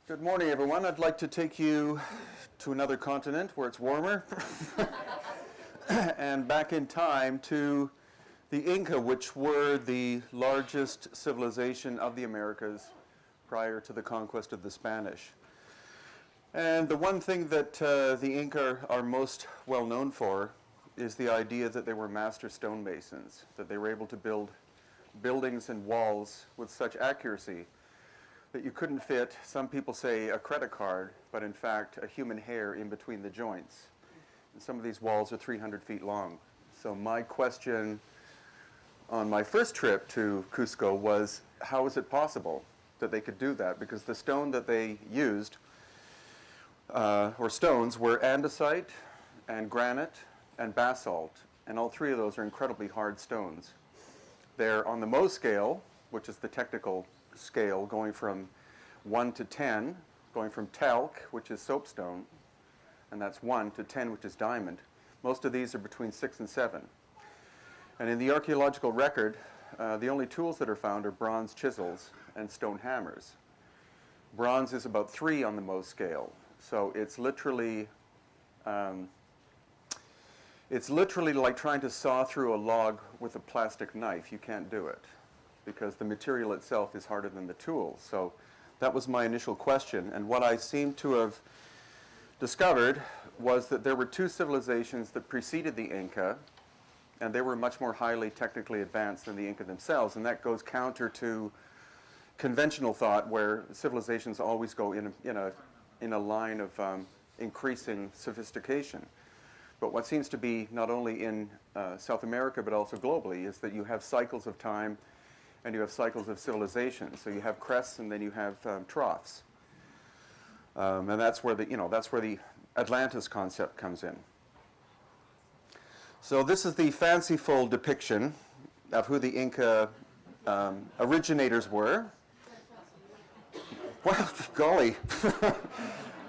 Good morning, everyone. I'd like to take you to another continent where it's warmer and back in time to the Inca, which were the largest civilization of the Americas prior to the conquest of the Spanish. And the one thing that the Inca are most well known for is the idea that they were master stonemasons, that they were able to build buildings and walls with such accuracy that you couldn't fit, some people say, a credit card, but in fact a human hair in between the joints. And some of these walls are 300 feet long. So my question on my first trip to Cusco was, how is it possible that they could do that? Because the stone that they used, or stones, were andesite and granite and basalt, and all three of those are incredibly hard stones. They're on the Mohs scale, which is the technical scale, going from 1 to 10, going from talc, which is soapstone, and that's 1, to 10, which is diamond. Most of these are between 6 and 7. And in the archaeological record, the only tools that are found are bronze chisels and stone hammers. Bronze is about 3 on the Mohs scale, so it's literally like trying to saw through a log with a plastic knife. You can't do it, because the material itself is harder than the tool. So that was my initial question. And what I seem to have discovered was that there were two civilizations that preceded the Inca, and they were much more highly technically advanced than the Inca themselves. And that goes counter to conventional thought, where civilizations always go in a line of increasing sophistication. But what seems to be, not only in South America but also globally, is that you have cycles of time and you have cycles of civilization. So you have crests and then you have troughs. And that's where the Atlantis concept comes in. So this is the fanciful depiction of who the Inca originators were. Well, golly.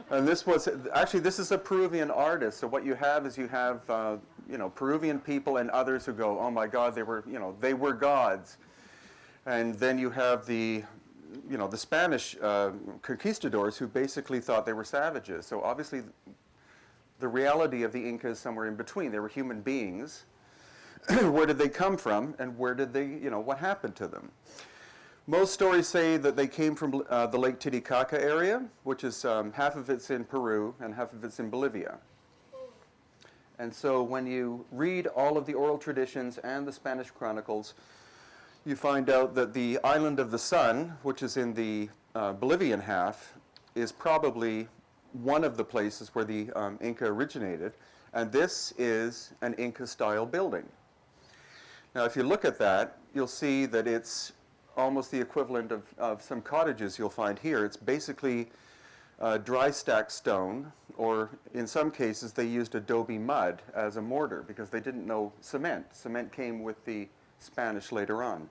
And this is a Peruvian artist. So what you have is Peruvian people and others who go, oh my God, they were gods. And then you have the Spanish conquistadors who basically thought they were savages. So obviously the reality of the Inca is somewhere in between. They were human beings. Where did they come from, and where did they, what happened to them? Most stories say that they came from the Lake Titicaca area, which is half of it's in Peru and half of it's in Bolivia. And so when you read all of the oral traditions and the Spanish chronicles, you find out that the island of the sun, which is in the Bolivian half, is probably one of the places where the Inca originated. And this is an Inca-style building. Now, if you look at that, you'll see that it's almost the equivalent of some cottages you'll find here. It's basically dry stacked stone, or in some cases they used adobe mud as a mortar because they didn't know cement. Cement came with the Spanish later on.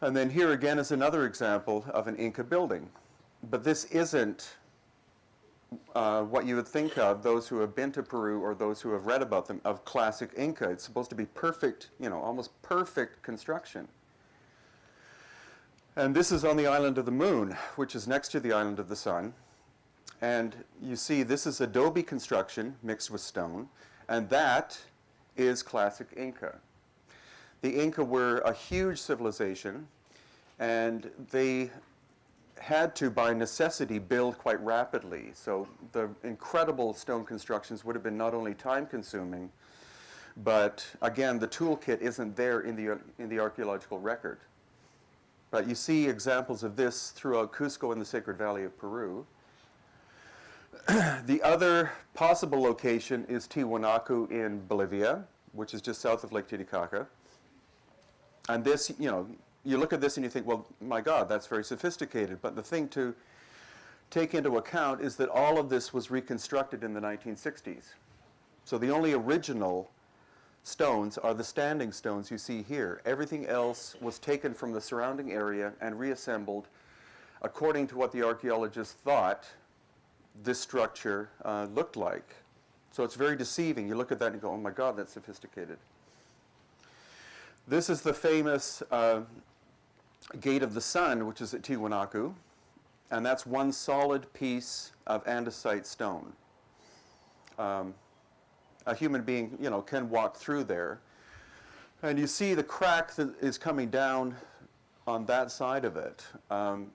And then here again is another example of an Inca building. But this isn't what you would think of, those who have been to Peru or those who have read about them, of classic Inca. It's supposed to be perfect, almost perfect construction. And this is on the island of the moon, which is next to the island of the sun. And you see this is adobe construction mixed with stone, and that is classic Inca. The Inca were a huge civilization, and they had to, by necessity, build quite rapidly. So the incredible stone constructions would have been not only time-consuming, but again, the toolkit isn't there in the archaeological record. But you see examples of this throughout Cusco and the Sacred Valley of Peru. The other possible location is Tiwanaku in Bolivia, which is just south of Lake Titicaca. And this, you look at this and you think, well, my God, that's very sophisticated. But the thing to take into account is that all of this was reconstructed in the 1960s. So the only original stones are the standing stones you see here. Everything else was taken from the surrounding area and reassembled according to what the archaeologists thought this structure looked like. So it's very deceiving. You look at that and you go, oh my God, that's sophisticated. This is the famous Gate of the Sun, which is at Tiwanaku. and that's one solid piece of andesite stone. A human being, can walk through there. And you see the crack that is coming down on that side of it.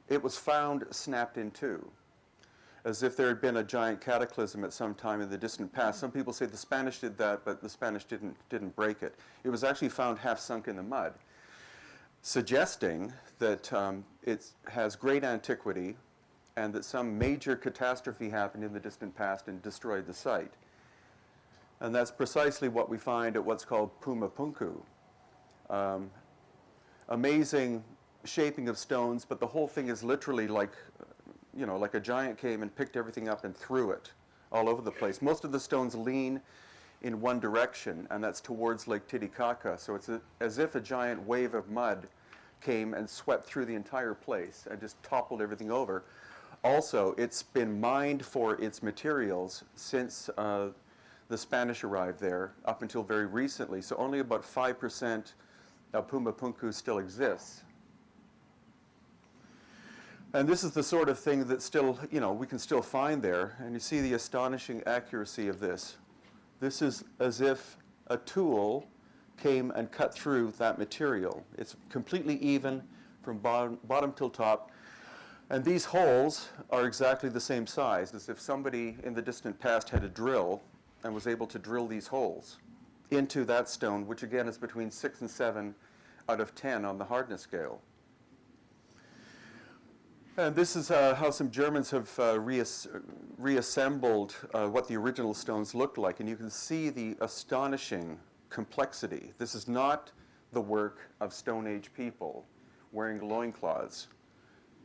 It was found snapped in two, as if there had been a giant cataclysm at some time in the distant past. Some people say the Spanish did that, but the Spanish didn't break it. It was actually found half sunk in the mud, suggesting that it has great antiquity and that some major catastrophe happened in the distant past and destroyed the site. And that's precisely what we find at what's called Pumapunku. Amazing shaping of stones, but the whole thing is literally like a giant came and picked everything up and threw it all over the place. Most of the stones lean in one direction, and that's towards Lake Titicaca. So it's as if a giant wave of mud came and swept through the entire place and just toppled everything over. Also, it's been mined for its materials since the Spanish arrived there up until very recently. So only about 5% of Pumapunku still exists. And this is the sort of thing that still, we can still find there. And you see the astonishing accuracy of this. This is as if a tool came and cut through that material. It's completely even from bottom till top. And these holes are exactly the same size, as if somebody in the distant past had a drill and was able to drill these holes into that stone, which again is between 6 and 7 out of 10 on the hardness scale. And this is how some Germans have reassembled what the original stones looked like. And you can see the astonishing complexity. This is not the work of Stone Age people wearing loincloths.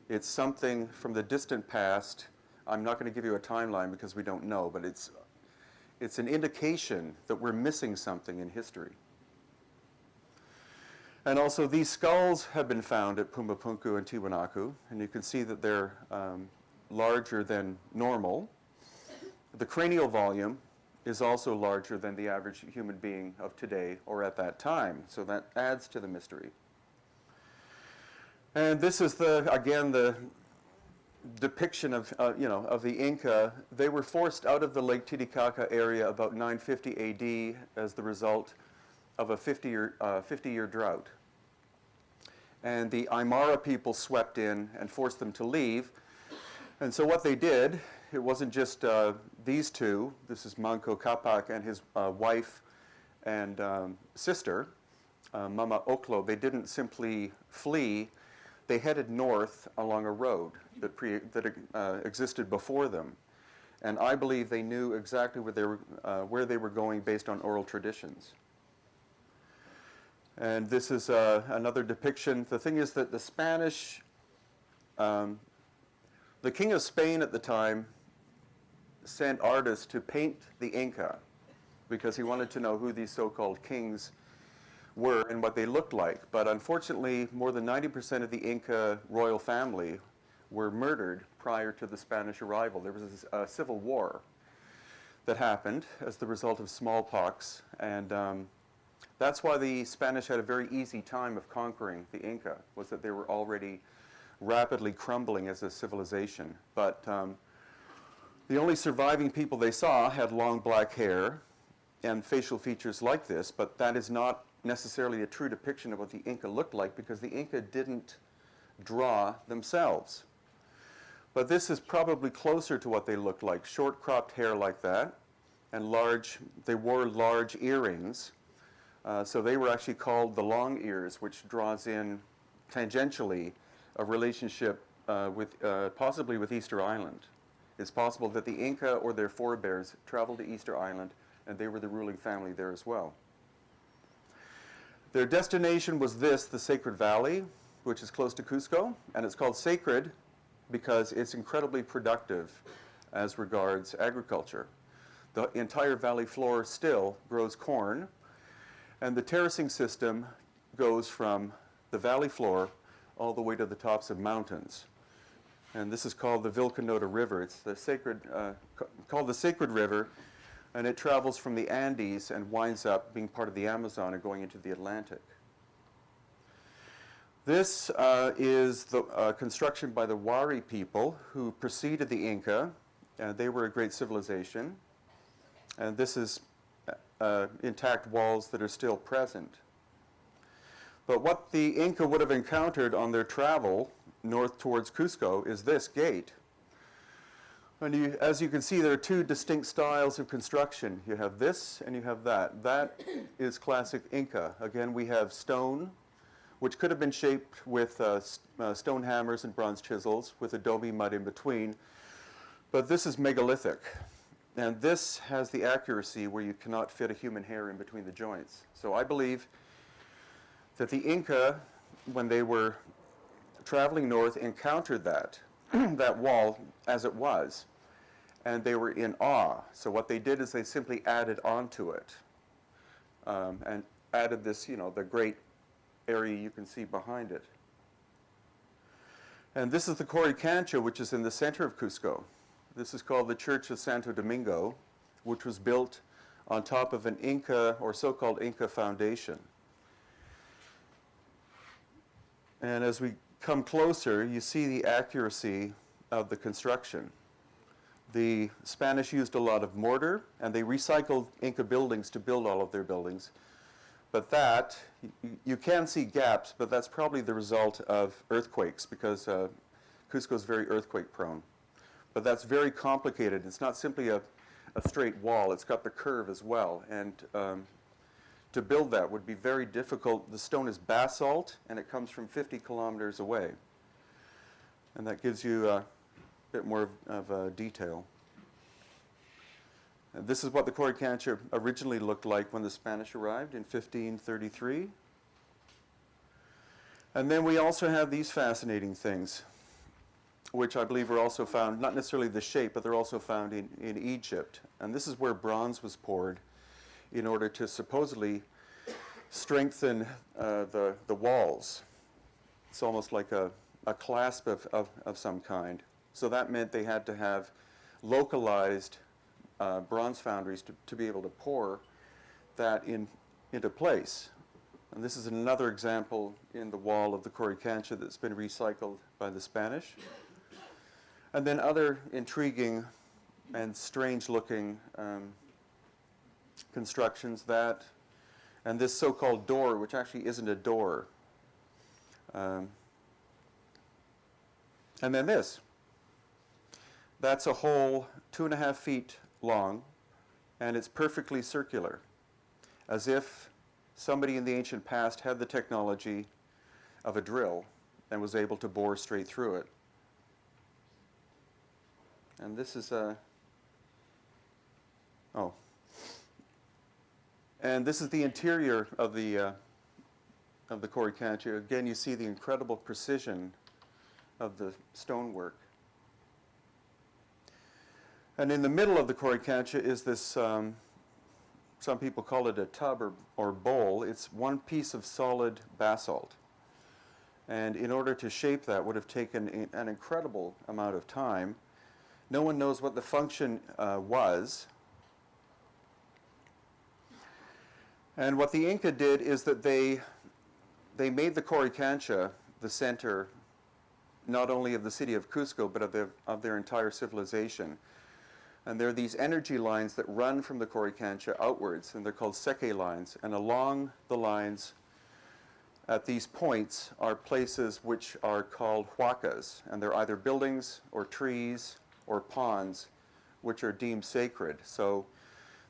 It's something from the distant past. I'm not going to give you a timeline because we don't know, but it's an indication that we're missing something in history. And also these skulls have been found at Pumapunku and Tiwanaku, and you can see that they're larger than normal. The cranial volume is also larger than the average human being of today or at that time, so that adds to the mystery. And this is again the depiction of the Inca. They were forced out of the Lake Titicaca area about 950 AD as the result of a 50-year drought. And the Aymara people swept in and forced them to leave. And so what they did, it wasn't just these two. This is Manco Capac and his wife and sister, Mama Oklo. They didn't simply flee. They headed north along a road that existed before them. And I believe they knew exactly where they were going based on oral traditions. And this is another depiction. The thing is that the Spanish, the King of Spain at the time sent artists to paint the Inca because he wanted to know who these so-called kings were and what they looked like. But unfortunately, more than 90% of the Inca royal family were murdered prior to the Spanish arrival. There was a civil war that happened as the result of smallpox, and that's why the Spanish had a very easy time of conquering the Inca, was that they were already rapidly crumbling as a civilization. But the only surviving people they saw had long black hair and facial features like this, but that is not necessarily a true depiction of what the Inca looked like because the Inca didn't draw themselves. But this is probably closer to what they looked like, short cropped hair like that, and they wore large earrings. So they were actually called the long ears, which draws in tangentially a relationship possibly with Easter Island. It's possible that the Inca or their forebears traveled to Easter Island and they were the ruling family there as well. Their destination was the Sacred Valley, which is close to Cusco, and it's called sacred because it's incredibly productive as regards agriculture. The entire valley floor still grows corn, and the terracing system goes from the valley floor all the way to the tops of mountains. And this is called the Vilcanota River. It's called the Sacred River, and it travels from the Andes and winds up being part of the Amazon and going into the Atlantic. This is the construction by the Wari people who preceded the Inca. They were a great civilization. And this is intact walls that are still present. But what the Inca would have encountered on their travel north towards Cusco is this gate. And as you can see, there are two distinct styles of construction. You have this and you have that. That is classic Inca. Again, we have stone, which could have been shaped with stone hammers and bronze chisels with adobe mud in between. But this is megalithic. And this has the accuracy where you cannot fit a human hair in between the joints. So I believe that the Inca, when they were traveling north, encountered that, that wall as it was. And they were in awe. So what they did is they simply added onto it. And added this, the great area you can see behind it. And this is the Coricancha, which is in the center of Cusco. This is called the Church of Santo Domingo, which was built on top of an Inca, or so-called Inca foundation. And as we come closer, you see the accuracy of the construction. The Spanish used a lot of mortar, and they recycled Inca buildings to build all of their buildings. But that, you can see gaps, but that's probably the result of earthquakes, because Cusco is very earthquake prone. But that's very complicated. It's not simply a straight wall. It's got the curve as well. And to build that would be very difficult. The stone is basalt, and it comes from 50 kilometers away. And that gives you a bit more of detail. And this is what the Coricancha originally looked like when the Spanish arrived in 1533. And then we also have these fascinating things, which I believe are also found, not necessarily the shape, but they're also found in Egypt. And this is where bronze was poured in order to supposedly strengthen the walls. It's almost like a clasp of some kind. So that meant they had to have localized bronze foundries to be able to pour that into place. And this is another example in the wall of the Coricancha that's been recycled by the Spanish. And then other intriguing and strange-looking constructions and this so-called door, which actually isn't a door. And then this. That's a hole 2.5 feet long, and it's perfectly circular, as if somebody in the ancient past had the technology of a drill and was able to bore straight through it. And this is and this is the interior of the Coricancha. Again, you see the incredible precision of the stonework. And in the middle of the Coricancha is this, some people call it a tub or bowl. It's one piece of solid basalt. And in order to shape that would have taken an incredible amount of time. No one knows what the function was. And what the Inca did is that they made the Coricancha the center not only of the city of Cusco, but of their entire civilization. And there are these energy lines that run from the Coricancha outwards, and they're called seke lines. And along the lines at these points are places which are called huacas. And they're either buildings or trees or ponds which are deemed sacred. So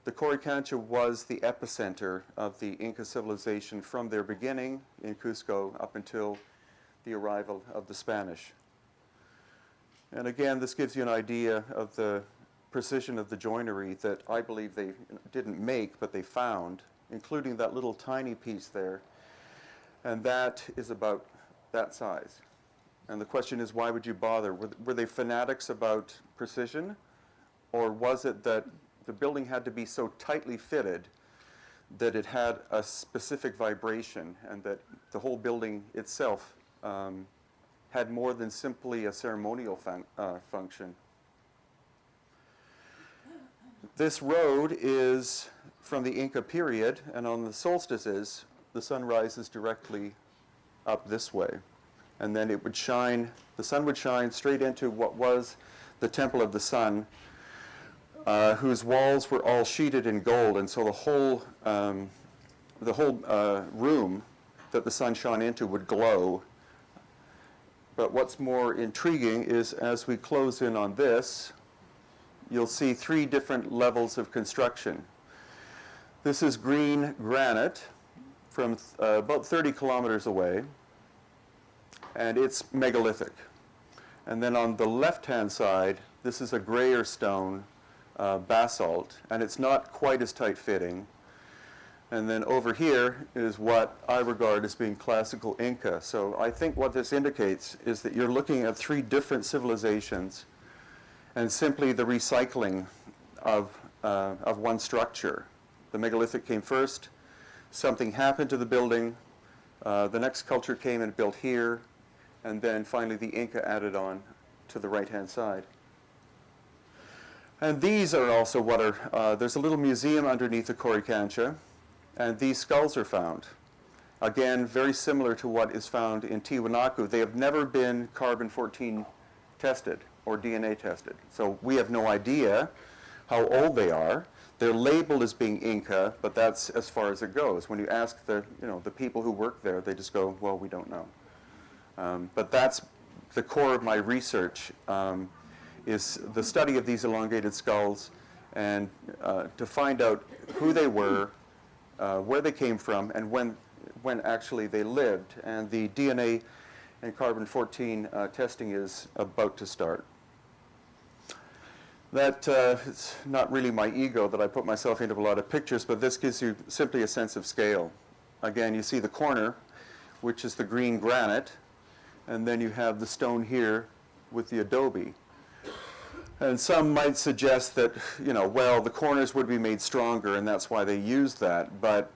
the Coricancha was the epicenter of the Inca civilization from their beginning in Cusco up until the arrival of the Spanish. And again, this gives you an idea of the precision of the joinery that I believe they didn't make, but they found, including that little tiny piece there. And that is about that size. And the question is, why would you bother? Were they fanatics about precision? Or was it that the building had to be so tightly fitted that it had a specific vibration, and that the whole building itself had more than simply a ceremonial function? This road is from the Inca period, and on the solstices, the sun rises directly up this way. And then it would shine, the sun would shine straight into what was the Temple of the Sun, whose walls were all sheeted in gold. And so the whole room that the sun shone into would glow. But what's more intriguing is as we close in on this, you'll see 3 different levels of construction. This is green granite from about 30 kilometers away, and it's megalithic. And then on the left-hand side, this is a grayer stone, basalt, and it's not quite as tight-fitting. And then over here is what I regard as being classical Inca. So I think what this indicates is that you're looking at 3 different civilizations and simply the recycling of one structure. The megalithic came first, something happened to the building, the next culture came and built here, and then finally the Inca added on to the right-hand side. And these are also what are, there's a little museum underneath the Coricancha, and these skulls are found. Again, very similar to what is found in Tiwanaku. They have never been carbon-14 tested or DNA tested. So we have no idea how old they are. They're labeled as being Inca, but that's as far as it goes. When you ask the people who work there, they just go, well, we don't know. But that's the core of my research, is the study of these elongated skulls and to find out who they were, where they came from, and when actually they lived. And the DNA and carbon-14 testing is about to start. That it's not really my ego that I put myself into a lot of pictures, but this gives you simply a sense of scale. Again, you see the corner, which is the green granite, and then you have the stone here with the adobe. And some might suggest that, well, the corners would be made stronger, and that's why they used that. But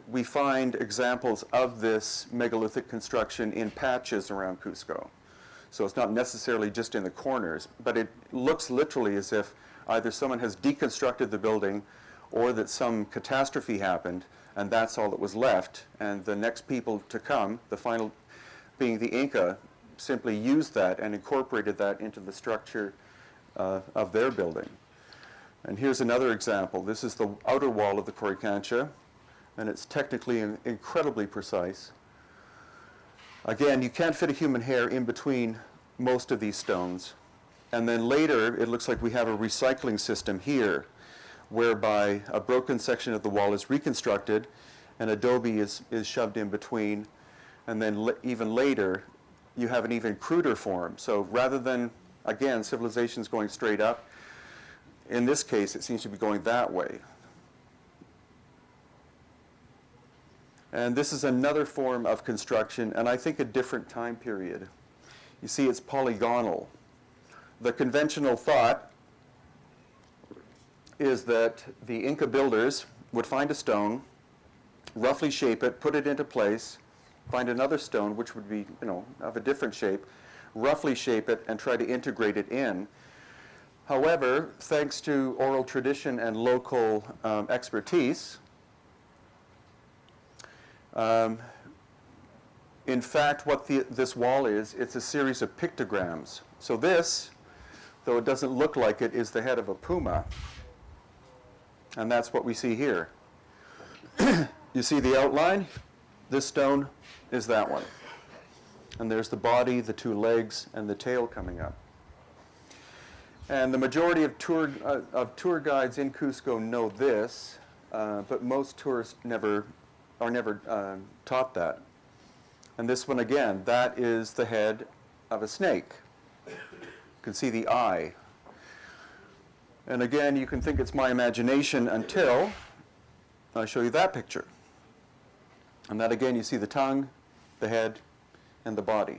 we find examples of this megalithic construction in patches around Cusco. So it's not necessarily just in the corners, but it looks literally as if either someone has deconstructed the building or that some catastrophe happened, and that's all that was left. And the next people to come, the final being the Inca, simply used that and incorporated that into the structure of their building. And here's another example. This is the outer wall of the Coricancha, and it's technically incredibly precise. Again, you can't fit a human hair in between most of these stones. And then later, it looks like we have a recycling system here, whereby a broken section of the wall is reconstructed, and adobe is shoved in between. And then even later, you have an even cruder form. So rather than, again, civilizations going straight up, in this case, it seems to be going that way. And this is another form of construction, and I think a different time period. You see, it's polygonal. The conventional thought is that the Inca builders would find a stone, roughly shape it, put it into place, find another stone, which would be, of a different shape, roughly shape it, and try to integrate it in. However, thanks to oral tradition and local expertise, in fact, what this wall is, it's a series of pictograms. So this, though it doesn't look like it, is the head of a puma. And that's what we see here. You see the outline? This stone is that one. And there's the body, the 2 legs, and the tail coming up. And the majority of tour guides in Cusco know this, but most tourists are never taught that. And this one again, that is the head of a snake. You can see the eye. And again, you can think it's my imagination until I show you that picture. And that again, you see the tongue, the head, and the body.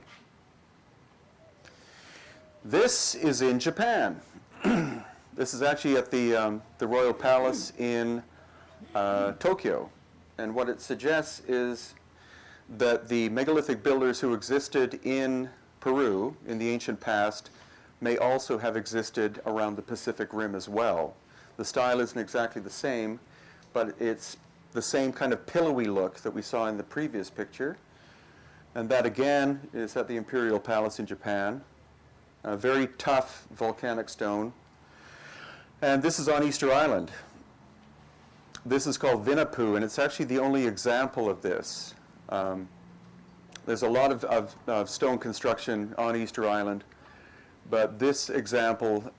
This is in Japan. This is actually at the Royal Palace in Tokyo. And what it suggests is that the megalithic builders who existed in Peru in the ancient past may also have existed around the Pacific Rim as well. The style isn't exactly the same, but it's the same kind of pillowy look that we saw in the previous picture. And that again is at the Imperial Palace in Japan. A very tough volcanic stone. And this is on Easter Island. This is called Vinapu, and it's actually the only example of this. There's a lot of stone construction on Easter Island, but this example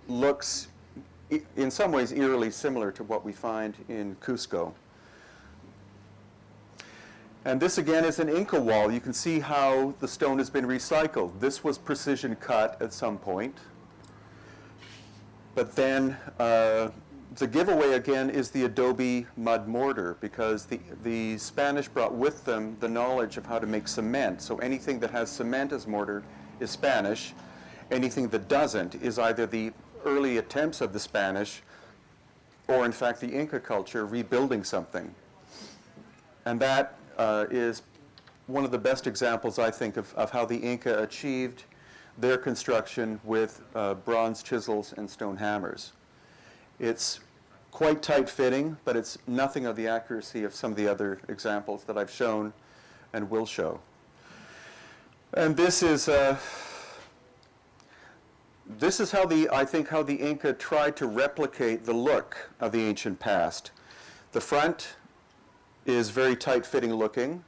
looks, in some ways, eerily similar to what we find in Cusco. And this again is an Inca wall. You can see how the stone has been recycled. This was precision cut at some point. But then the giveaway again is the adobe mud mortar, because the Spanish brought with them the knowledge of how to make cement. So anything that has cement as mortar is Spanish. Anything that doesn't is either the early attempts of the Spanish or in fact the Inca culture rebuilding something. And that is one of the best examples, I think, of how the Inca achieved their construction with bronze chisels and stone hammers. It's quite tight-fitting, but it's nothing of the accuracy of some of the other examples that I've shown and will show. And this is how I think how the Inca tried to replicate the look of the ancient past. The front is very tight-fitting looking,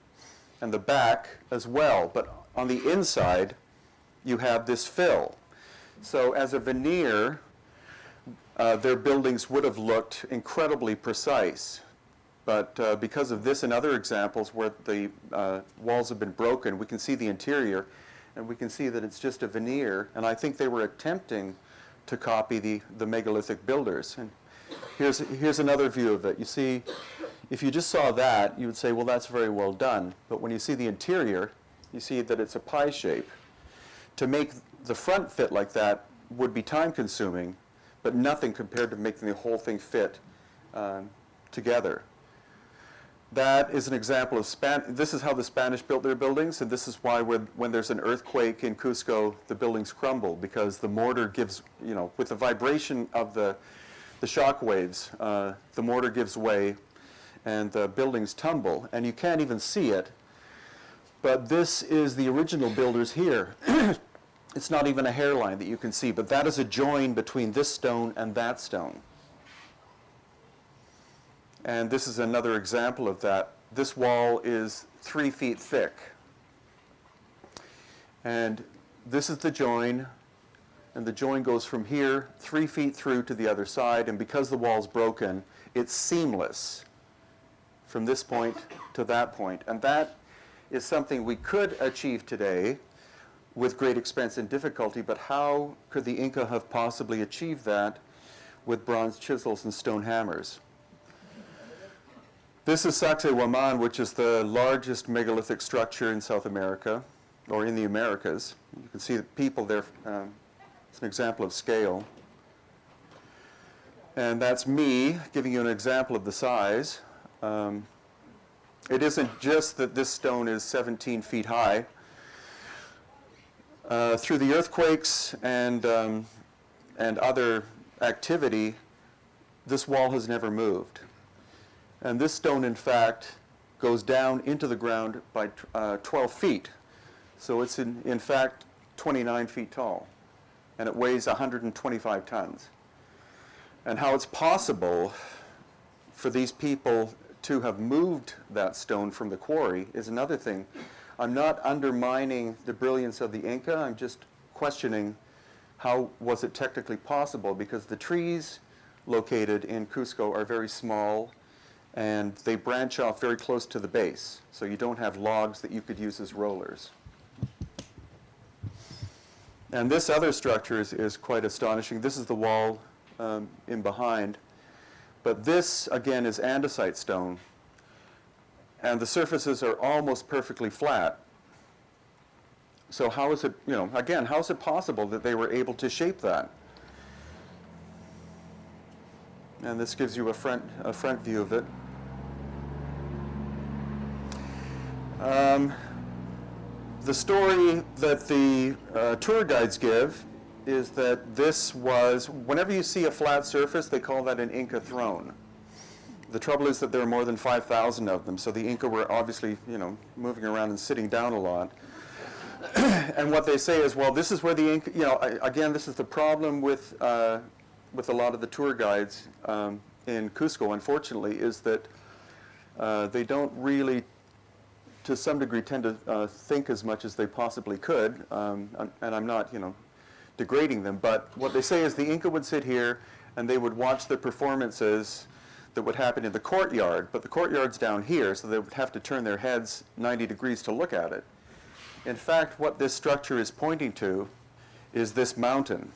and the back as well. But on the inside, you have this fill. So as a veneer, their buildings would have looked incredibly precise. But because of this and other examples where the walls have been broken, we can see the interior, and we can see that it's just a veneer. And I think they were attempting to copy the megalithic builders. And here's another view of it. You see, if you just saw that, you would say, well, that's very well done. But when you see the interior, you see that it's a pie shape. To make the front fit like that would be time-consuming, but nothing compared to making the whole thing fit together. That is an example of this is how the Spanish built their buildings, and this is why when there's an earthquake in Cusco, the buildings crumble, because the mortar gives, with the vibration of the shock waves, the mortar gives way, and the buildings tumble, and you can't even see it. But this is the original builders here. It's not even a hairline that you can see, but that is a join between this stone and that stone. And this is another example of that. This wall is 3 feet thick. And this is the join, and the join goes from here 3 feet through to the other side, and because the wall's broken, it's seamless from this point to that point. And that is something we could achieve today with great expense and difficulty, but how could the Inca have possibly achieved that with bronze chisels and stone hammers? This is Sacsayhuaman, which is the largest megalithic structure in South America, or in the Americas. You can see the people there. It's an example of scale. And that's me giving you an example of the size. It isn't just that this stone is 17 feet high. Through the earthquakes and other activity, this wall has never moved. And this stone, in fact, goes down into the ground by 12 feet. So it's, in fact, 29 feet tall. And it weighs 125 tons. And how it's possible for these people to have moved that stone from the quarry is another thing. I'm not undermining the brilliance of the Inca. I'm just questioning how was it technically possible, because the trees located in Cusco are very small, and they branch off very close to the base. So you don't have logs that you could use as rollers. And this other structure is quite astonishing. This is the wall in behind. But this, again, is andesite stone. And the surfaces are almost perfectly flat. So how is it, again, how is it possible that they were able to shape that? And this gives you a front view of it. The story that the tour guides give is that this was, whenever you see a flat surface, they call that an Inca throne. The trouble is that there are more than 5,000 of them, so the Inca were obviously, moving around and sitting down a lot. And what they say is, well, this is where the Inca, again, this is the problem with a lot of the tour guides in Cusco, unfortunately, is that they don't really, to some degree, tend to think as much as they possibly could, and I'm not, degrading them, but what they say is the Inca would sit here and they would watch the performances that would happen in the courtyard, but the courtyard's down here, so they would have to turn their heads 90 degrees to look at it. In fact, what this structure is pointing to is this mountain,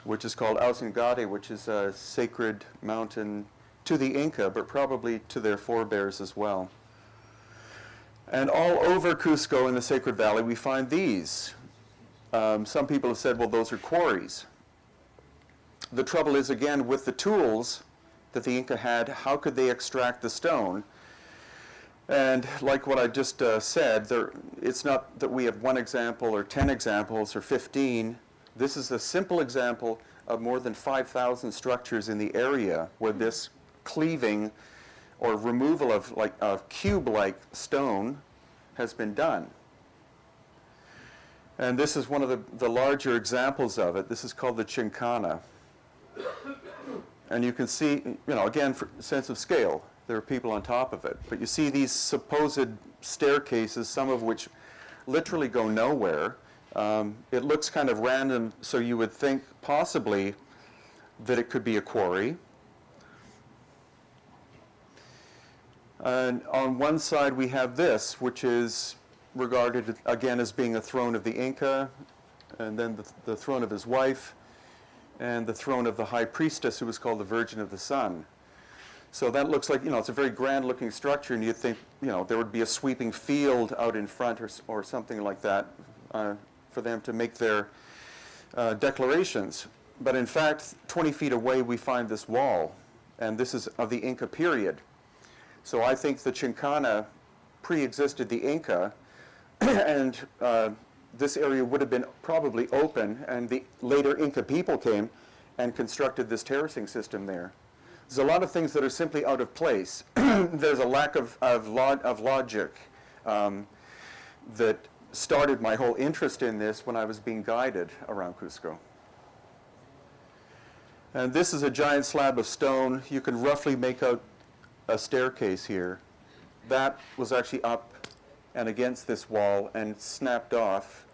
which is called Elongated, which is a sacred mountain to the Inca, but probably to their forebears as well. And all over Cusco in the Sacred Valley, we find these. Some people have said, well, those are quarries. The trouble is, again, with the tools that the Inca had, how could they extract the stone? And like what I just said, it's not that we have one example or 10 examples or 15. This is a simple example of more than 5,000 structures in the area where this cleaving or removal of like a cube-like stone has been done. And this is one of the larger examples of it. This is called the Chincana. And you can see, again, for sense of scale, there are people on top of it. But you see these supposed staircases, some of which literally go nowhere. It looks kind of random, so you would think possibly that it could be a quarry. And on one side we have this, which is regarded again as being a throne of the Inca, and then the throne of his wife, and the throne of the high priestess, who was called the Virgin of the Sun. So that looks like, it's a very grand looking structure, and you'd think, there would be a sweeping field out in front or something like that for them to make their declarations. But in fact, 20 feet away we find this wall, and this is of the Inca period. So I think the Chincana pre-existed the Inca, and this area would have been probably open, and the later Inca people came and constructed this terracing system there. There's a lot of things that are simply out of place. There's a lack of logic that started my whole interest in this when I was being guided around Cusco. And this is a giant slab of stone. You can roughly make out a staircase here. That was actually up and against this wall and snapped off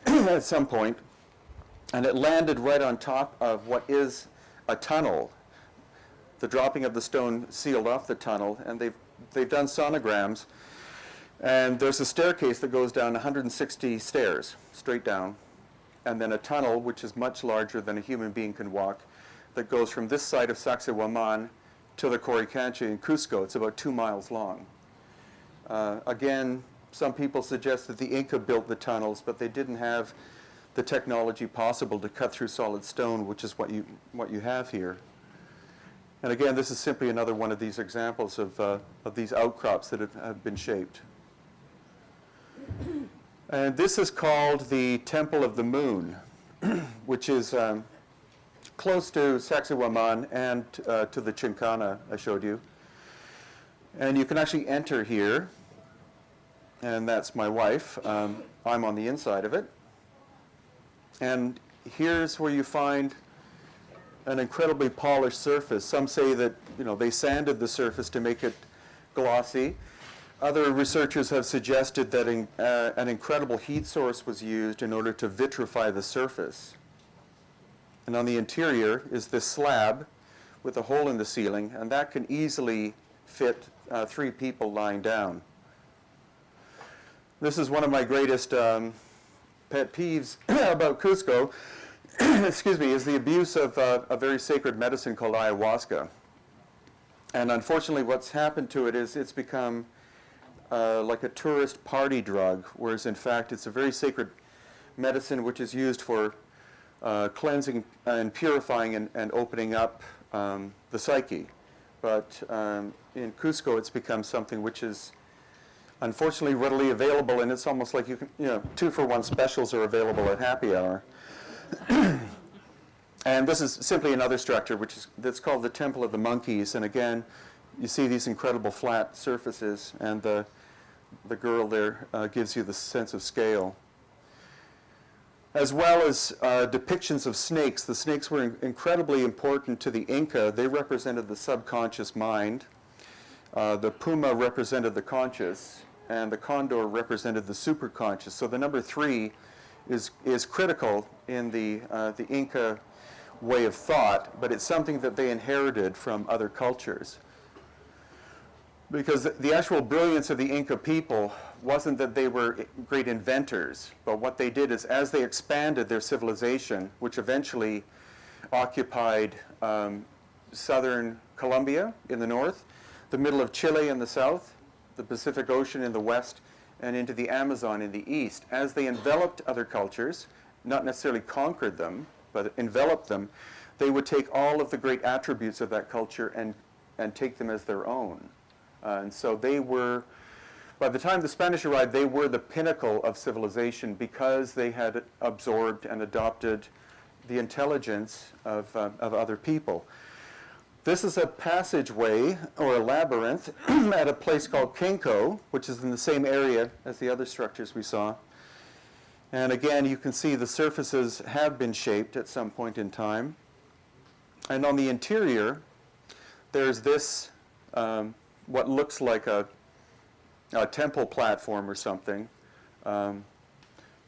at some point, and it landed right on top of what is a tunnel. The dropping of the stone sealed off the tunnel, and they've done sonograms, and there's a staircase that goes down 160 stairs straight down, and then a tunnel which is much larger than a human being can walk that goes from this side of Sacsayhuaman to the Coricancha in Cusco. It's about 2 miles long. Again, some people suggest that the Inca built the tunnels, but they didn't have the technology possible to cut through solid stone, which is what you have here. And again, this is simply another one of these examples of these outcrops that have been shaped. And this is called the Temple of the Moon, which is close to Sacsayhuaman and to the Chincana I showed you. And you can actually enter here, and that's my wife. I'm on the inside of it. And here's where you find an incredibly polished surface. Some say that they sanded the surface to make it glossy. Other researchers have suggested that an incredible heat source was used in order to vitrify the surface. And on the interior is this slab with a hole in the ceiling, and that can easily fit 3 people lying down. This is one of my greatest pet peeves about Cusco, excuse me, is the abuse of a very sacred medicine called ayahuasca. And unfortunately what's happened to it is it's become like a tourist party drug, whereas in fact it's a very sacred medicine which is used for cleansing and purifying and opening up the psyche. But in Cusco it's become something which is unfortunately readily available, and it's almost like you can, 2-for-1 specials are available at happy hour. And this is simply another structure that's called the Temple of the Monkeys, and again, you see these incredible flat surfaces, and the girl there gives you the sense of scale. As well as depictions of snakes. The snakes were incredibly important to the Inca. They represented the subconscious mind. The puma represented the conscious, and the condor represented the superconscious. So the number 3 is critical in the Inca way of thought, but it's something that they inherited from other cultures. Because the actual brilliance of the Inca people wasn't that they were great inventors, but what they did is as they expanded their civilization, which eventually occupied southern Colombia in the north, the middle of Chile in the south, the Pacific Ocean in the west, and into the Amazon in the east. As they enveloped other cultures, not necessarily conquered them, but enveloped them, they would take all of the great attributes of that culture and take them as their own. And so they were, by the time the Spanish arrived, they were the pinnacle of civilization because they had absorbed and adopted the intelligence of other people. This is a passageway, or a labyrinth, at a place called Quenco, which is in the same area as the other structures we saw. And again, you can see the surfaces have been shaped at some point in time. And on the interior, there's this, what looks like a temple platform or something. But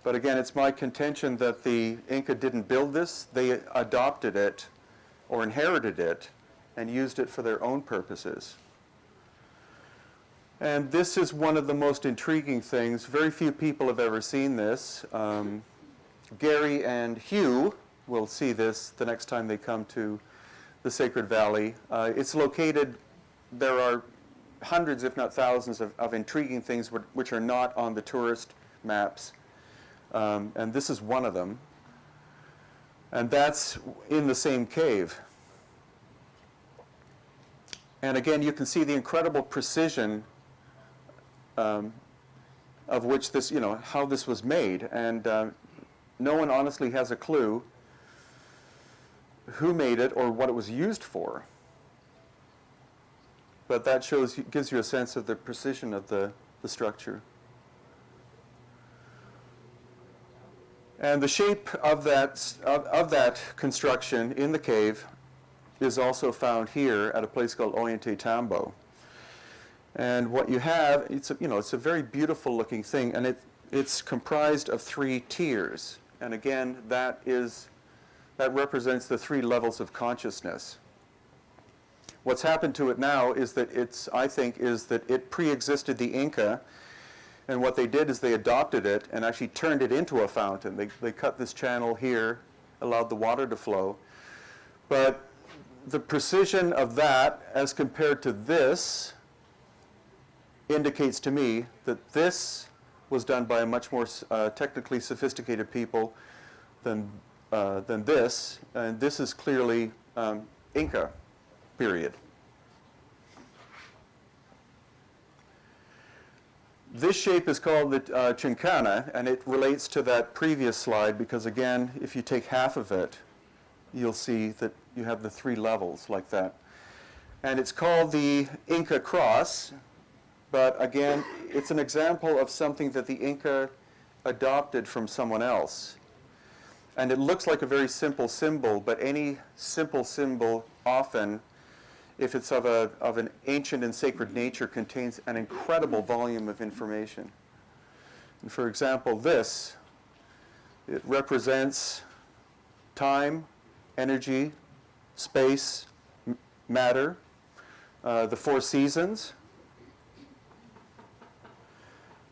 again, it's my contention that the Inca didn't build this. They adopted it or inherited it and used it for their own purposes. And this is one of the most intriguing things. Very few people have ever seen this. Gary and Hugh will see this the next time they come to the Sacred Valley. It's located, there are hundreds, if not thousands, of intriguing things which are not on the tourist maps. And this is one of them. And that's in the same cave. And again, you can see the incredible precision of which this, how this was made. And no one honestly has a clue who made it or what it was used for. But that gives you a sense of the precision of the structure. And the shape of that construction in the cave is also found here at a place called Ollantaytambo. And what you have, it's a very beautiful looking thing, and it's comprised of 3 tiers. And again, that represents the 3 levels of consciousness. What's happened to it now is that it pre-existed the Inca, and what they did is they adopted it and actually turned it into a fountain. They cut this channel here, allowed the water to flow. But the precision of that as compared to this indicates to me that this was done by a much more technically sophisticated people than this, and this is clearly Inca period. This shape is called the chincana, and it relates to that previous slide because, again, if you take half of it, you'll see that you have the 3 levels like that. And it's called the Inca cross, but again, it's an example of something that the Inca adopted from someone else. And it looks like a very simple symbol, but any simple symbol often, if it's of an ancient and sacred nature, contains an incredible volume of information. And for example, it represents time, energy, space, matter, the 4 seasons,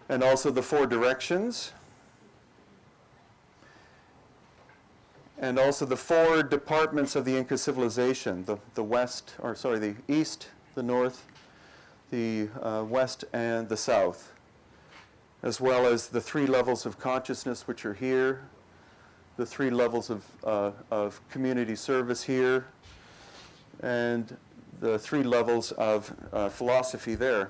and also the 4 directions, and also the 4 departments of the Inca civilization, the east, the north, the west, and the south, as well as the 3 levels of consciousness which are here, the 3 levels of community service here, and the 3 levels of philosophy there.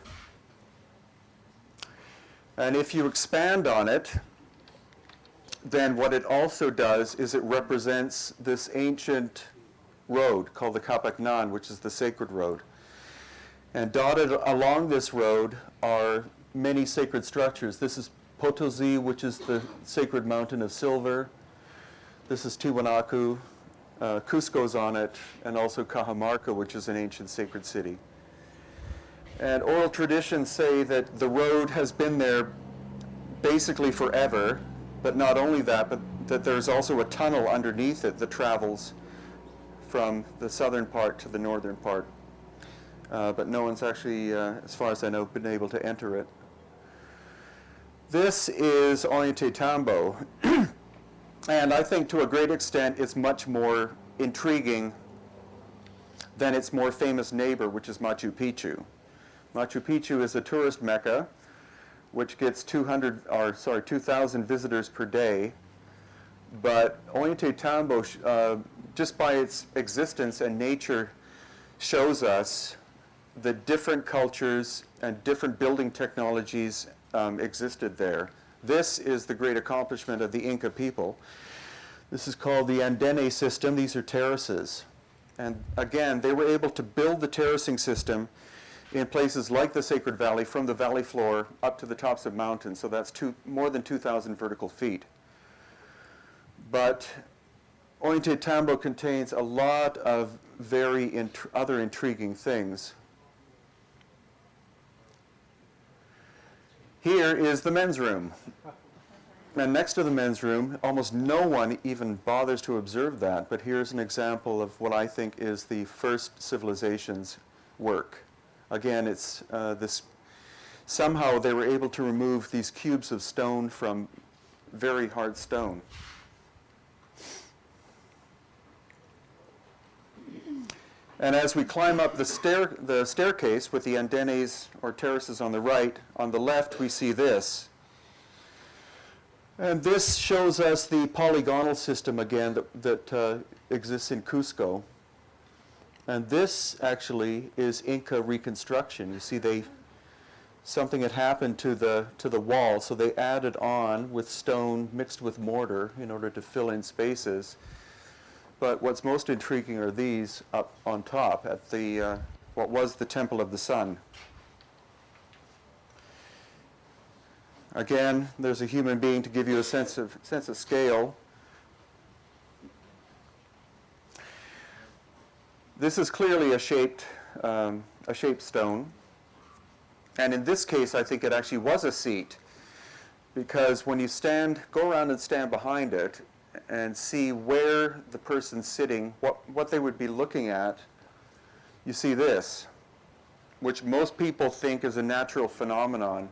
And if you expand on it, then what it also does is it represents this ancient road called the Capacnan, which is the sacred road. And dotted along this road are many sacred structures. This is Potosi, which is the sacred mountain of silver. This is Tiwanaku. Cusco's on it, and also Cajamarca, which is an ancient sacred city. And oral traditions say that the road has been there basically forever, but not only that, but that there's also a tunnel underneath it that travels from the southern part to the northern part. But no one's actually, as far as I know, been able to enter it. This is Ollantaytambo. And I think to a great extent it's much more intriguing than its more famous neighbor, which is Machu Picchu. Machu Picchu is a tourist mecca, which gets 2,000 visitors per day. But Ollantaytambo, just by its existence and nature, shows us the different cultures and different building technologies existed there. This is the great accomplishment of the Inca people. This is called the Andene system. These are terraces. And again, they were able to build the terracing system in places like the Sacred Valley from the valley floor up to the tops of mountains. So that's more than 2,000 vertical feet. But Ollantaytambo contains a lot of very other intriguing things. Here is the men's room. And next to the men's room, almost no one even bothers to observe that, but here's an example of what I think is the first civilization's work. Again, it's somehow they were able to remove these cubes of stone from very hard stone. And as we climb up the staircase with the andenes or terraces on the right, on the left we see this. And this shows us the polygonal system again that exists in Cusco. And this actually is Inca reconstruction. You see, something had happened to the wall, so they added on with stone mixed with mortar in order to fill in spaces. But what's most intriguing are these up on top at the what was the Temple of the Sun. Again, there's a human being to give you a sense of scale. This is clearly a shaped stone, and in this case, I think it actually was a seat, because when you go around and stand behind it and see where the person's sitting, what they would be looking at, you see this, which most people think is a natural phenomenon.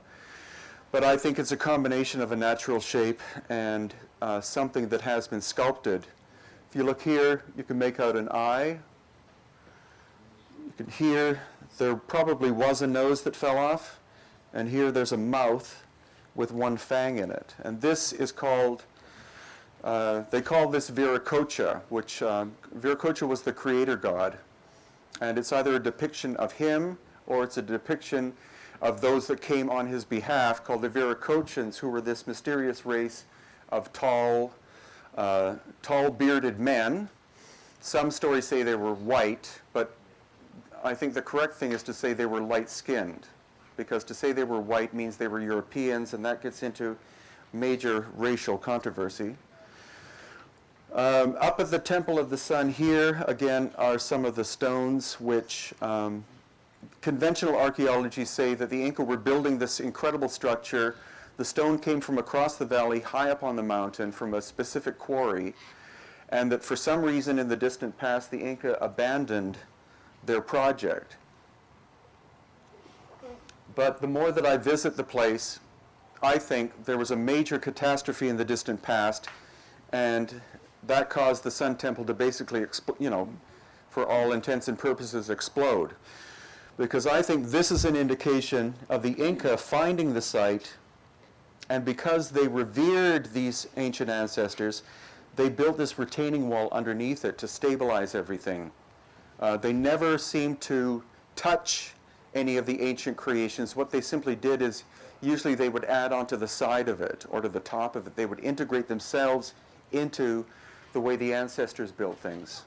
But I think it's a combination of a natural shape and something that has been sculpted. If you look here, you can make out an eye. You can hear there probably was a nose that fell off. And here there's a mouth with one fang in it. And this is called, they call this Viracocha, which Viracocha was the creator god. And it's either a depiction of him or it's a depiction of those that came on his behalf, called the Viracochans, who were this mysterious race of tall bearded men. Some stories say they were white, but I think the correct thing is to say they were light-skinned, because to say they were white means they were Europeans, and that gets into major racial controversy. Up at the Temple of the Sun here, again, are some of the stones which conventional archaeology say that the Inca were building this incredible structure. The stone came from across the valley, high up on the mountain, from a specific quarry, and that for some reason in the distant past, the Inca abandoned their project. But the more that I visit the place, I think there was a major catastrophe in the distant past, and that caused the Sun Temple to basically, for all intents and purposes, explode. Because I think this is an indication of the Inca finding the site, and because they revered these ancient ancestors, they built this retaining wall underneath it to stabilize everything. They never seemed to touch any of the ancient creations. What they simply did is, usually they would add onto the side of it or to the top of it. They would integrate themselves into the way the ancestors built things.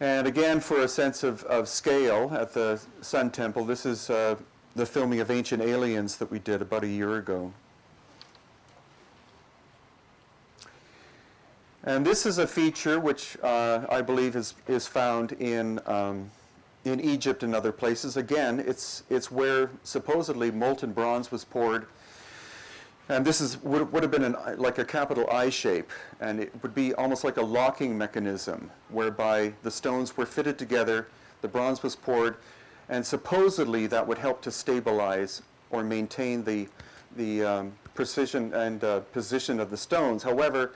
And again, for a sense of scale at the Sun Temple, this is the filming of Ancient Aliens that we did about a year ago. And this is a feature which I believe is found in Egypt and other places. Again, it's where supposedly molten bronze was poured. And this would have been like a capital I shape, and it would be almost like a locking mechanism, whereby the stones were fitted together, the bronze was poured, and supposedly that would help to stabilize or maintain the precision and position of the stones. However,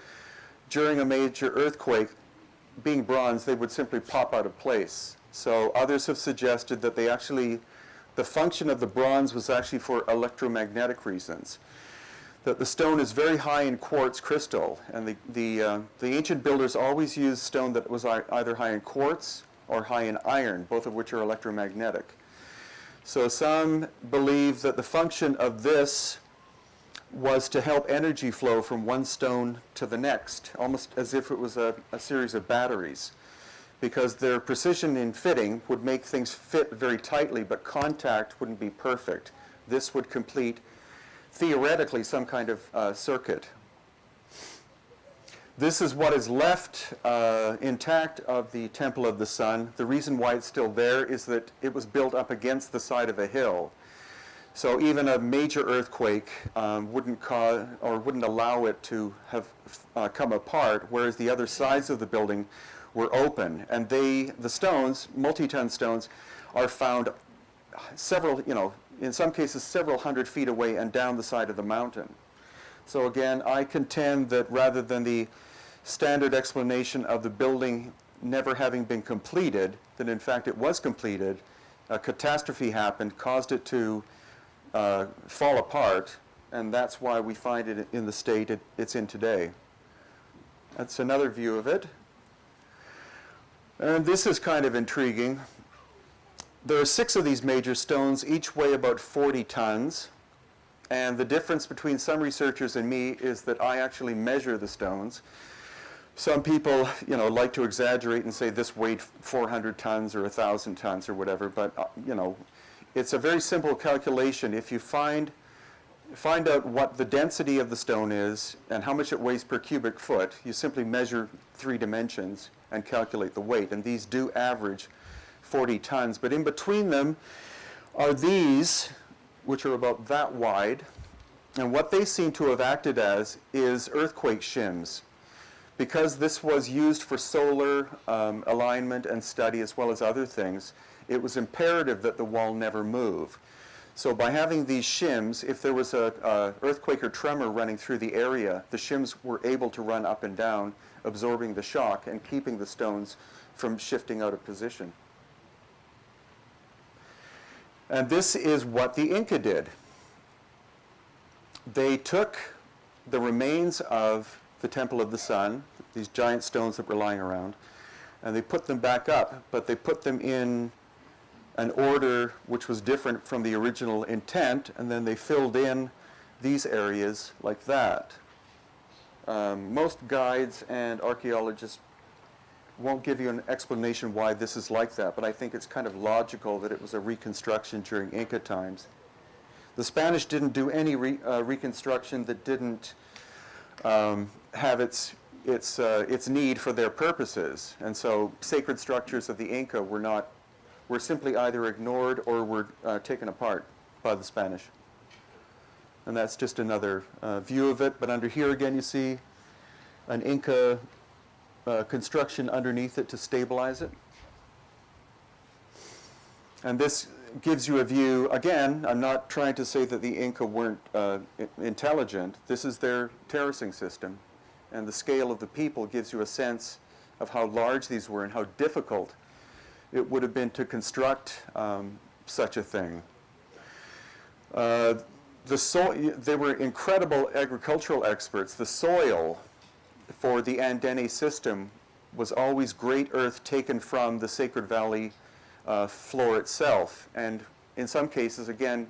during a major earthquake, being bronze, they would simply pop out of place. So others have suggested that the function of the bronze was actually for electromagnetic reasons. That the stone is very high in quartz crystal, and the ancient builders always used stone that was either high in quartz or high in iron, both of which are electromagnetic. So some believe that the function of this was to help energy flow from one stone to the next, almost as if it was a series of batteries, because their precision in fitting would make things fit very tightly, but contact wouldn't be perfect. This would complete, theoretically, some kind of circuit. This is what is left intact of the Temple of the Sun. The reason why it's still there is that it was built up against the side of a hill. So even a major earthquake wouldn't allow it to have come apart, whereas the other sides of the building were open. And the stones, multi-ton stones, are found several, in some cases several hundred feet away and down the side of the mountain. So again, I contend that rather than the standard explanation of the building never having been completed, that in fact it was completed, a catastrophe happened, caused it to fall apart, and that's why we find it in the state it's in today. That's another view of it. And this is kind of intriguing. There are 6 of these major stones, each weigh about 40 tons. And the difference between some researchers and me is that I actually measure the stones. Some people, like to exaggerate and say this weighed 400 tons or 1,000 tons or whatever, but, it's a very simple calculation. If you find out what the density of the stone is and how much it weighs per cubic foot, you simply measure 3 dimensions and calculate the weight. And these do average 40 tons. But in between them are these, which are about that wide. And what they seem to have acted as is earthquake shims. Because this was used for solar alignment and study as well as other things, it was imperative that the wall never move. So by having these shims, if there was a earthquake or tremor running through the area, the shims were able to run up and down, absorbing the shock and keeping the stones from shifting out of position. And this is what the Inca did. They took the remains of the Temple of the Sun, these giant stones that were lying around, and they put them back up, but they put them in an order which was different from the original intent, and then they filled in these areas like that. Most guides and archaeologists won't give you an explanation why this is like that, but I think it's kind of logical that it was a reconstruction during Inca times. The Spanish didn't do any reconstruction that didn't have its need for their purposes, and so sacred structures of the Inca were simply either ignored or were taken apart by the Spanish. And that's just another view of it. But under here again you see an Inca construction underneath it to stabilize it. And this gives you a view, again, I'm not trying to say that the Inca weren't intelligent. This is their terracing system. And the scale of the people gives you a sense of how large these were and how difficult it would have been to construct such a thing. They were incredible agricultural experts. The soil for the Andene system was always great earth taken from the Sacred Valley floor itself, and in some cases, again,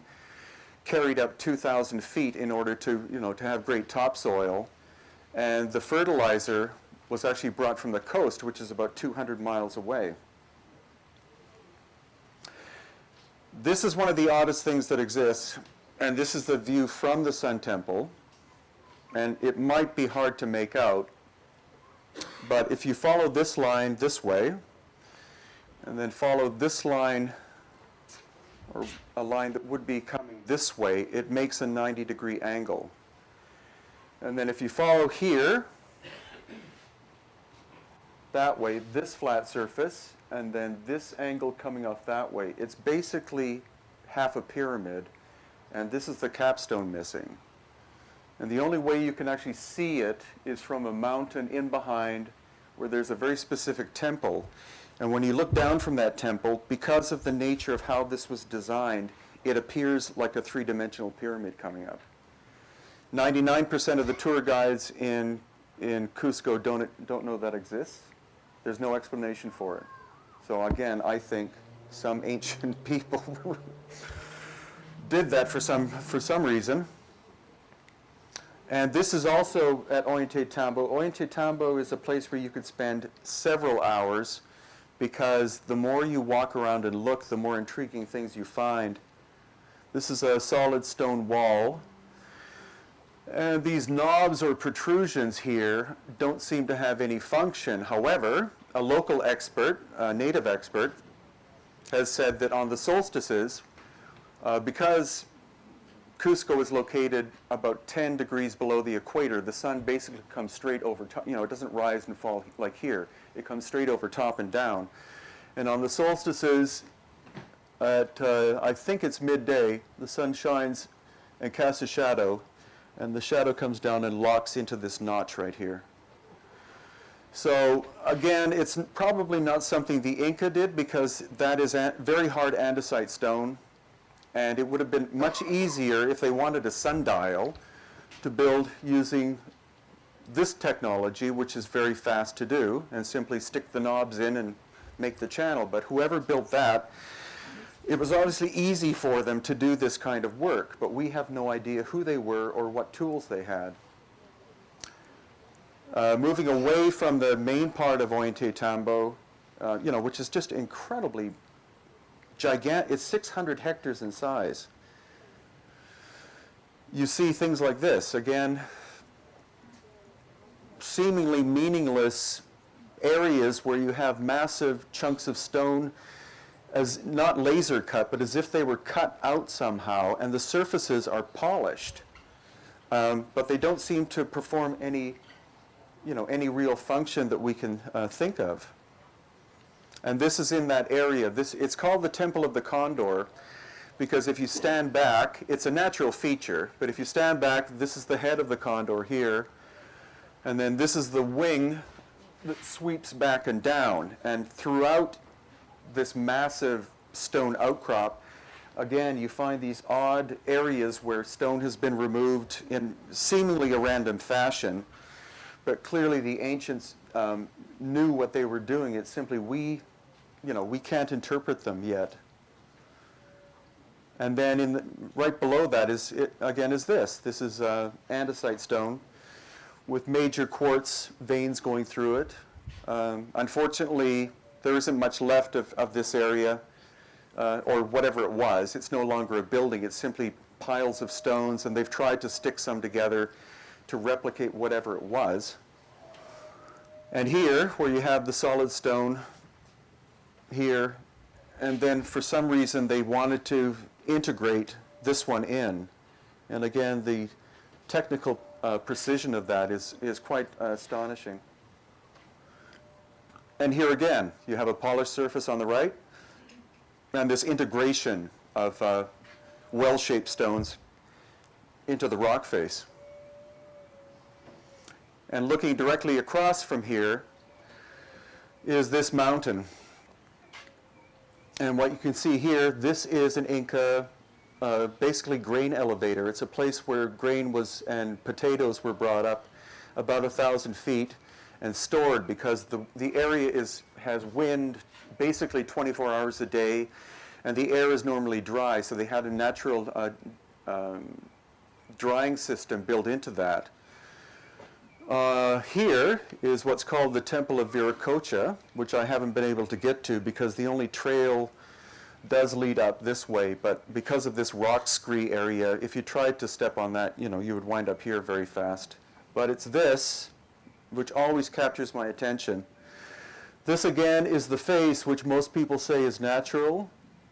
carried up 2,000 feet in order to have great topsoil. And the fertilizer was actually brought from the coast, which is about 200 miles away. This is one of the oddest things that exists, and this is the view from the Sun Temple, and it might be hard to make out, but if you follow this line this way, and then follow this line, or a line that would be coming this way, it makes a 90-degree angle. And then if you follow here, that way, this flat surface, and then this angle coming off that way, it's basically half a pyramid, and this is the capstone missing. And the only way you can actually see it is from a mountain in behind where there's a very specific temple. And when you look down from that temple, because of the nature of how this was designed, it appears like a three-dimensional pyramid coming up. 99% of the tour guides in Cusco don't know that exists. There's no explanation for it. So again, I think some ancient people did that for some reason. And this is also at Ollantaytambo. Ollantaytambo is a place where you could spend several hours, because the more you walk around and look, the more intriguing things you find. This is a solid stone wall. And these knobs or protrusions here don't seem to have any function. However, a local expert, a native expert, has said that on the solstices, because Cusco is located about 10 degrees below the equator, the sun basically comes straight over top. You know, it doesn't rise and fall like here. It comes straight over top and down. And on the solstices, at I think it's midday, the sun shines and casts a shadow, and the shadow comes down and locks into this notch right here. So again, it's probably not something the Inca did, because that is very hard andesite stone, and it would have been much easier if they wanted a sundial to build using this technology, which is very fast to do, and simply stick the knobs in and make the channel. But whoever built that, it was obviously easy for them to do this kind of work, but we have no idea who they were or what tools they had. Moving away from the main part of Ollantaytambo, which is just incredibly gigantic. It's 600 hectares in size. You see things like this. Again, seemingly meaningless areas where you have massive chunks of stone, as not laser cut, but as if they were cut out somehow, and the surfaces are polished. But they don't seem to perform any real function that we can think of. And this is in that area. It's called the Temple of the Condor, because if you stand back, it's a natural feature, but if you stand back, this is the head of the condor here, and then this is the wing that sweeps back and down. And throughout this massive stone outcrop, again, you find these odd areas where stone has been removed in seemingly a random fashion, but clearly the ancients knew what they were doing. It's simply we can't interpret them yet. And then right below that is this. This is andesite stone with major quartz veins going through it. Unfortunately, there isn't much left of this area, or whatever it was. It's no longer a building. It's simply piles of stones, and they've tried to stick some together to replicate whatever it was. And here, where you have the solid stone here, and then for some reason they wanted to integrate this one in. And again, the technical precision of that is quite astonishing. And here again, you have a polished surface on the right, and this integration of well-shaped stones into the rock face. And looking directly across from here is this mountain. And what you can see here, this is an Inca, basically grain elevator. It's a place where grain and potatoes were brought up about 1,000 feet and stored, because the area has wind basically 24 hours a day, and the air is normally dry, so they had a natural drying system built into that. Here is what's called the Temple of Viracocha, which I haven't been able to get to because the only trail does lead up this way, but because of this rock scree area, if you tried to step on that, you know, you would wind up here very fast. But it's this, which always captures my attention. This again is the face, which most people say is natural,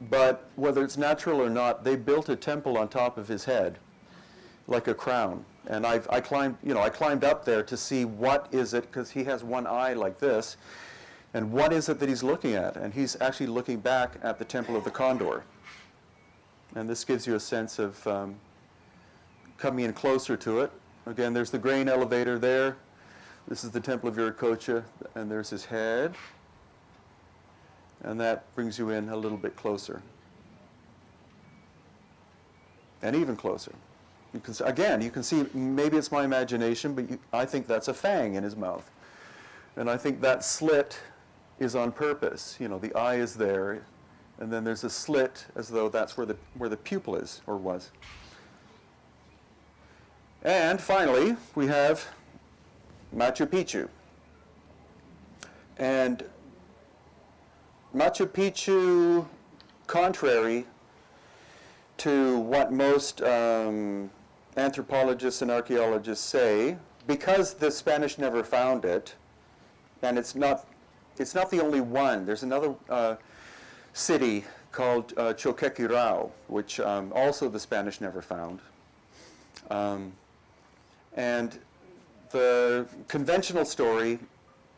but whether it's natural or not, they built a temple on top of his head, like a crown. And I climbed up there to see what is it, because he has one eye like this, and what is it that he's looking at? And he's actually looking back at the Temple of the Condor. And this gives you a sense of coming in closer to it. Again, there's the grain elevator there. This is the Temple of Viracocha, and there's his head. And that brings you in a little bit closer. And even closer. Because again, you can see, maybe it's my imagination, but I think that's a fang in his mouth. And I think that slit is on purpose. You know, the eye is there, and then there's a slit as though that's where the pupil is, or was. And finally, we have Machu Picchu. And Machu Picchu, contrary to what most anthropologists and archaeologists say, because the Spanish never found it, and it's not the only one. There's another city called Choquequirao, which also the Spanish never found. And the conventional story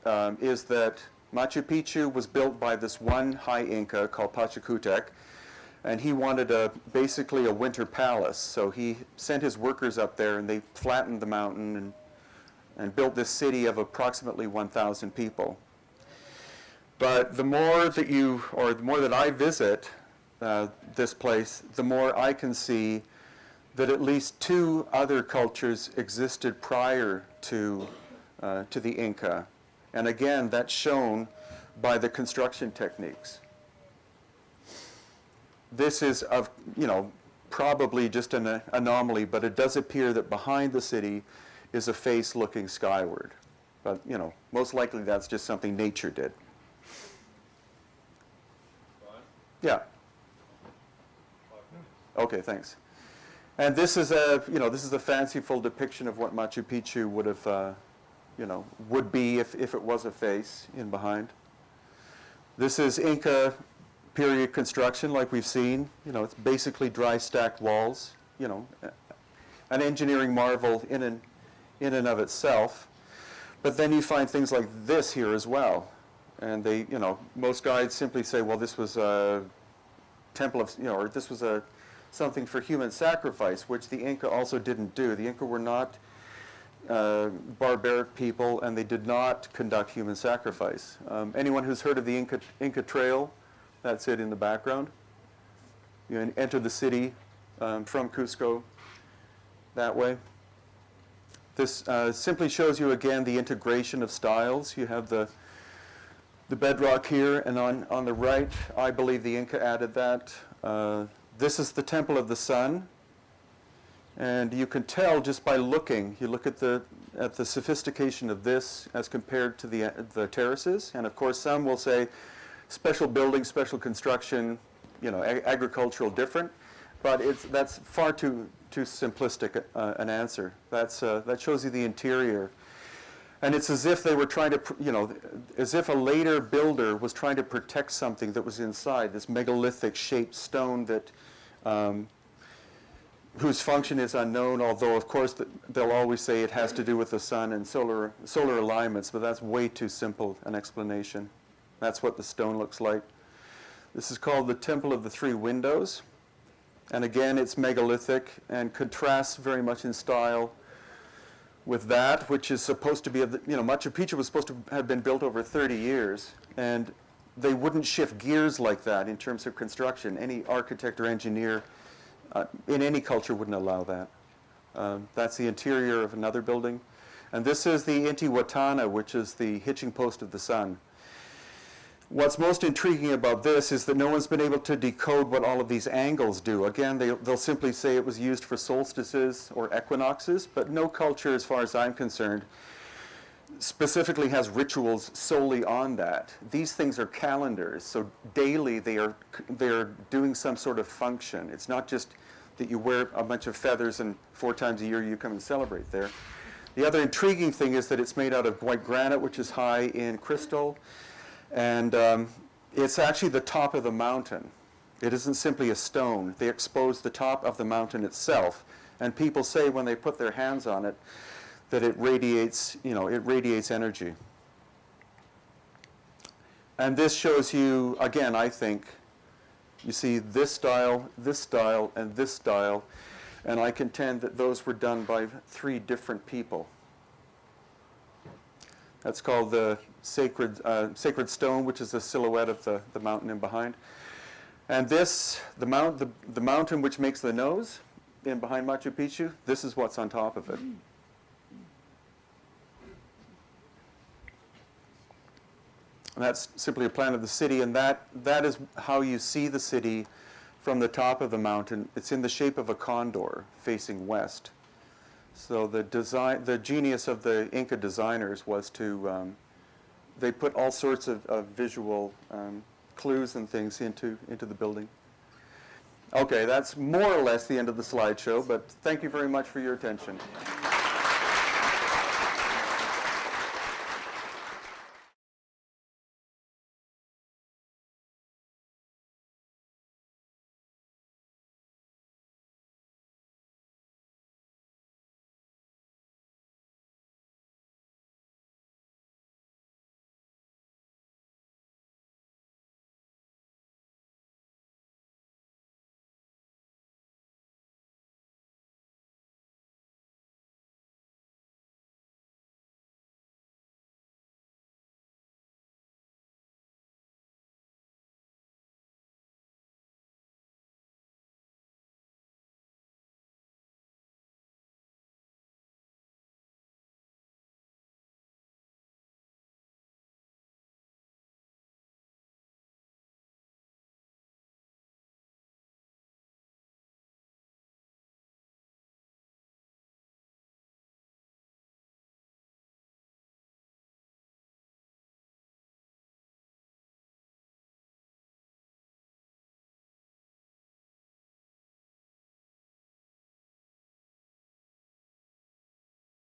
is that Machu Picchu was built by this one high Inca called Pachacutec, and he wanted basically a winter palace. So he sent his workers up there, and they flattened the mountain and built this city of approximately 1,000 people. But the more that I visit this place, the more I can see that at least two other cultures existed prior to the Inca. And again, that's shown by the construction techniques. This is probably just an anomaly, but it does appear that behind the city is a face looking skyward. But, most likely that's just something nature did. Yeah. Okay, thanks. And this is a fanciful depiction of what Machu Picchu would have, would be if it was a face in behind. This is Inca period construction, like we've seen. It's basically dry stacked walls. An engineering marvel in and of itself. But then you find things like this here as well. And they, most guides simply say, well, this was a temple of, or this was something for human sacrifice, which the Inca also didn't do. The Inca were not barbaric people, and they did not conduct human sacrifice. Anyone who's heard of the Inca Trail, that's it in the background. You enter the city from Cusco that way. This simply shows you again the integration of styles. You have the bedrock here, and on the right, I believe the Inca added that. This is the Temple of the Sun, and you can tell just by looking. You look at the sophistication of this as compared to the terraces, and of course some will say special building, special construction, agricultural different, but that's far too simplistic an answer. That shows you the interior. And it's as if they were trying to, as if a later builder was trying to protect something that was inside, this megalithic shaped stone that, whose function is unknown, although of course they'll always say it has to do with the sun and solar alignments, but that's way too simple an explanation. That's what the stone looks like. This is called the Temple of the Three Windows. And again, it's megalithic and contrasts very much in style with that, which is supposed to be, Machu Picchu was supposed to have been built over 30 years, and they wouldn't shift gears like that in terms of construction. Any architect or engineer in any culture wouldn't allow that. That's the interior of another building. And this is the Intihuatana, which is the hitching post of the sun. What's most intriguing about this is that no one's been able to decode what all of these angles do. Again, they'll simply say it was used for solstices or equinoxes, but no culture, as far as I'm concerned, specifically has rituals solely on that. These things are calendars, so daily they're doing some sort of function. It's not just that you wear a bunch of feathers and 4 times a year you come and celebrate there. The other intriguing thing is that it's made out of white granite, which is high in crystal, and it's actually the top of the mountain. It isn't simply a stone. They expose the top of the mountain itself, and people say when they put their hands on it that it radiates, it radiates energy. And this shows you, again, I think, you see this style, and this style, and I contend that those were done by 3 different people. That's called the sacred stone, which is the silhouette of the mountain in behind. And this, the mountain which makes the nose in behind Machu Picchu, this is what's on top of it. And that's simply a plan of the city, and that is how you see the city from the top of the mountain. It's in the shape of a condor facing west. So the genius of the Inca designers was to, they put all sorts of visual clues and things into the building. Okay, that's more or less the end of the slideshow, but thank you very much for your attention.